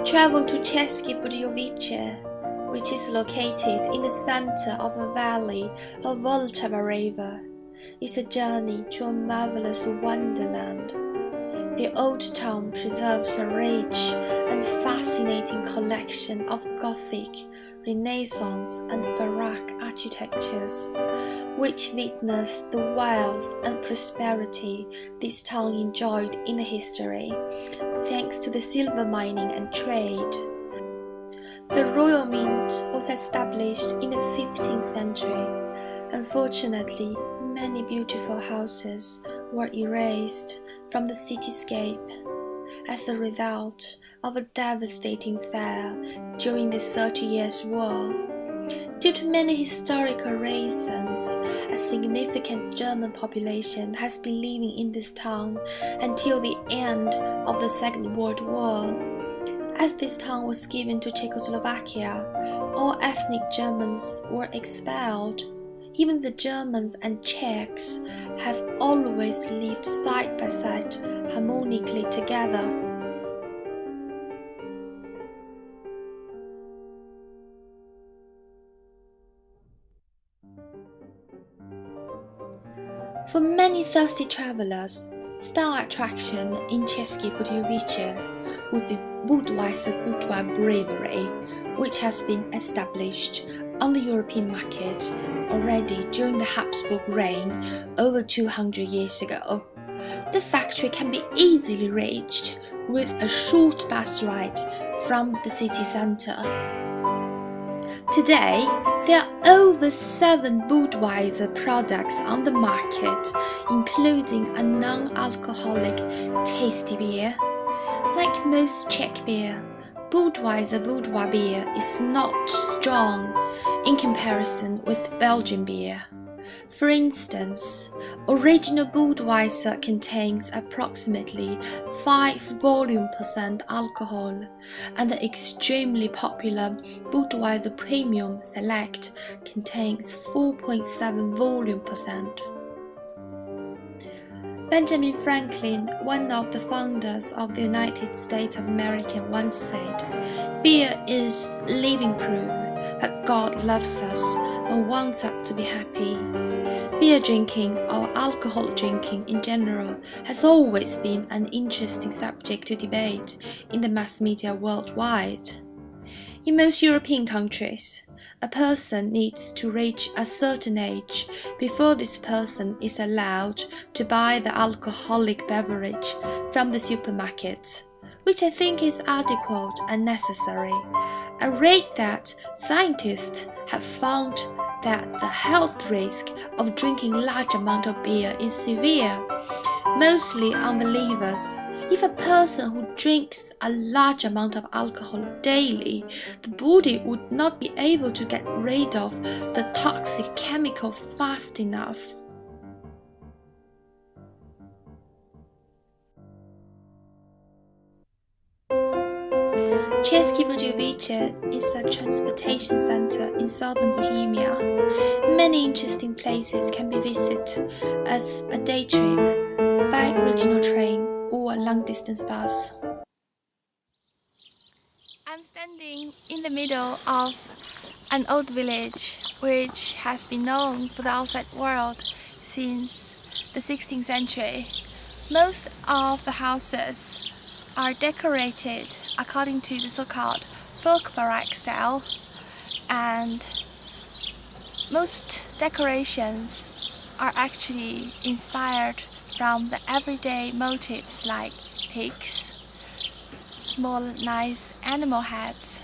Travel to České Budějovice, which is located in the center of a valley of Vltava River, is a journey to a marvelous wonderland. The old town preserves a rich and fascinating collection of Gothic, Renaissance and Baroque architectures, which witness the wealth and prosperity this town enjoyed in the history, thanks to the silver mining and trade. The Royal Mint was established in the 15th century. Unfortunately, many beautiful houses were erased from the cityscape as a result of a devastating fire during the 30 Years' War. Due to many historical reasons, a significant German population has been living in this town until the end of the Second World War. As this town was given to Czechoslovakia, all ethnic Germans were expelled. Even the Germans and Czechs have always lived side by side harmonically together. For many thirsty travelers, star attraction in České Budějovice would be Budweiser Boudoir Brewery, which has been established on the European market already during the Habsburg reign over 200 years ago. The factory can be easily reached with a short bus ride from the city center. Today, there are over 7 Budweiser products on the market, including a non-alcoholic tasty beer. Like most Czech beer, Budweiser Boudoir beer is not strong in comparison with Belgian beer. For instance, original Budweiser contains approximately 5 volume% alcohol, and the extremely popular Budweiser Premium Select contains 4.7 volume%. Benjamin Franklin, one of the founders of the United States of America, once said, "Beer is living proof that God loves us and wants us to be happy." Beer drinking, or alcohol drinking in general, has always been an interesting subject to debate in the mass media worldwide. In most European countries, a person needs to reach a certain age before this person is allowed to buy the alcoholic beverage from the supermarkets, which I think is adequate and necessary. I read that scientists have found that the health risk of drinking large amount of beer is severe, mostly on the livers. If a person who drinks a large amount of alcohol daily, the body would not be able to get rid of the toxic chemical fast enough. České Budějovice is a transportation center in southern Bohemia. Many interesting places can be visited as a day trip by regional train or a long-distance bus. I'm standing in the middle of an old village which has been known for the outside world since the 16th century. Most of the houses are decorated according to the so-called folk baroque style, and most decorations are actually inspired from the everyday motifs like pigs, small nice animal heads,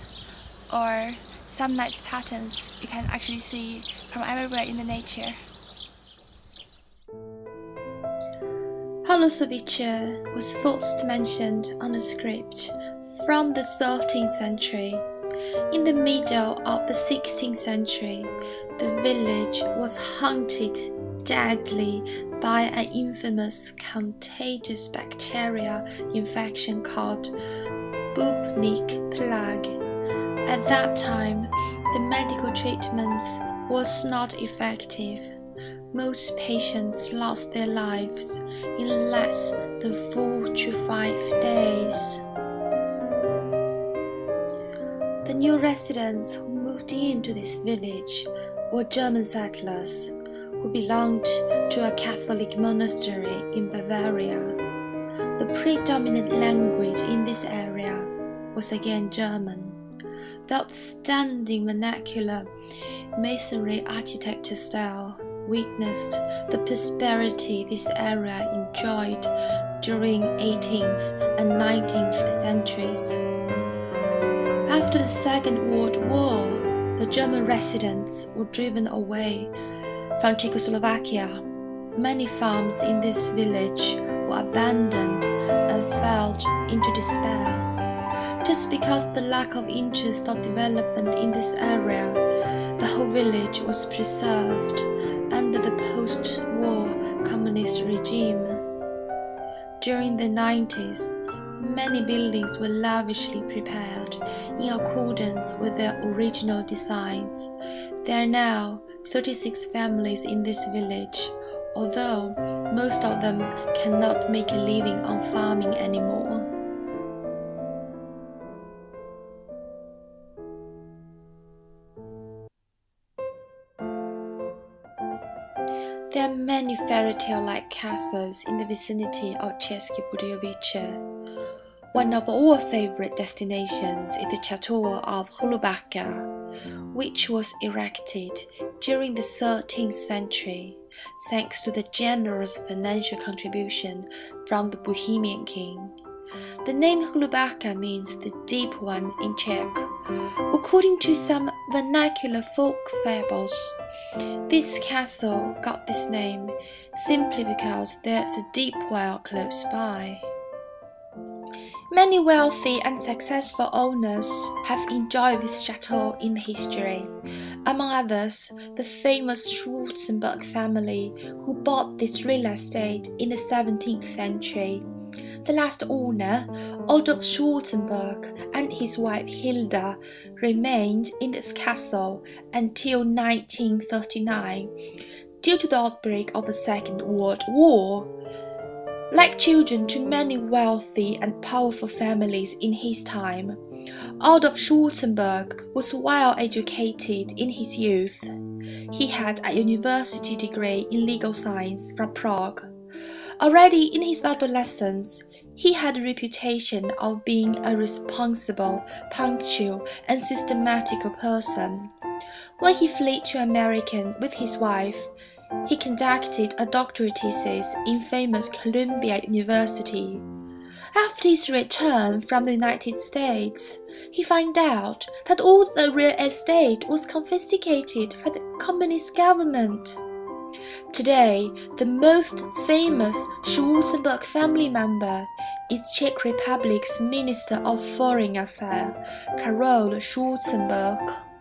or some nice patterns you can actually see from everywhere in the nature. Holosovice was first mentioned on a script from the 13th century. In the middle of the 16th century, the village was haunted deadly by an infamous contagious bacteria infection called bubonic plague. At that time, the medical treatments was not effective. Most patients lost their lives in less than 4 to 5 days. The new residents who moved into this village were German settlers who belonged to a Catholic monastery in Bavaria. The predominant language in this area was again German. The outstanding vernacular masonry architecture style witnessed the prosperity this area enjoyed during 18th and 19th centuries. After the Second World War, the German residents were driven away from Czechoslovakia. Many farms in this village were abandoned and fell into despair. Just because the lack of interest of development in this area, the whole village was preserved under the post-war communist regime. During the 90s, many buildings were lavishly prepared in accordance with their original designs. There are now 36 families in this village, although most of them cannot make a living on farming anymore. There are many fairy tale-like castles in the vicinity of Czech Budějovice. One of our favorite destinations is the Chateau of Hlubaká, which was erected during the 13th century thanks to the generous financial contribution from the Bohemian king. The name Hlubaká means the deep one in Czech. According to some vernacular folk fables, this castle got this name simply because there's a deep well close by. Many wealthy and successful owners have enjoyed this chateau in history. Among others, the famous Schwarzenberg family who bought this real estate in the 17th century. The last owner, Adolf Schwarzenberg, and his wife Hilda remained in this castle until 1939 due to the outbreak of the Second World War. Like children to many wealthy and powerful families in his time, Adolf Schwarzenberg was well educated in his youth. He had a university degree in legal science from Prague. Already in his adolescence, he had a reputation of being a responsible, punctual, and systematic person. When he fled to America with his wife, he conducted a doctoral thesis in famous Columbia University. After his return from the United States, he found out that all the real estate was confiscated by the communist government. Today, the most famous Schwarzenberg family member is Czech Republic's Minister of Foreign Affairs, Karol Schwarzenberg.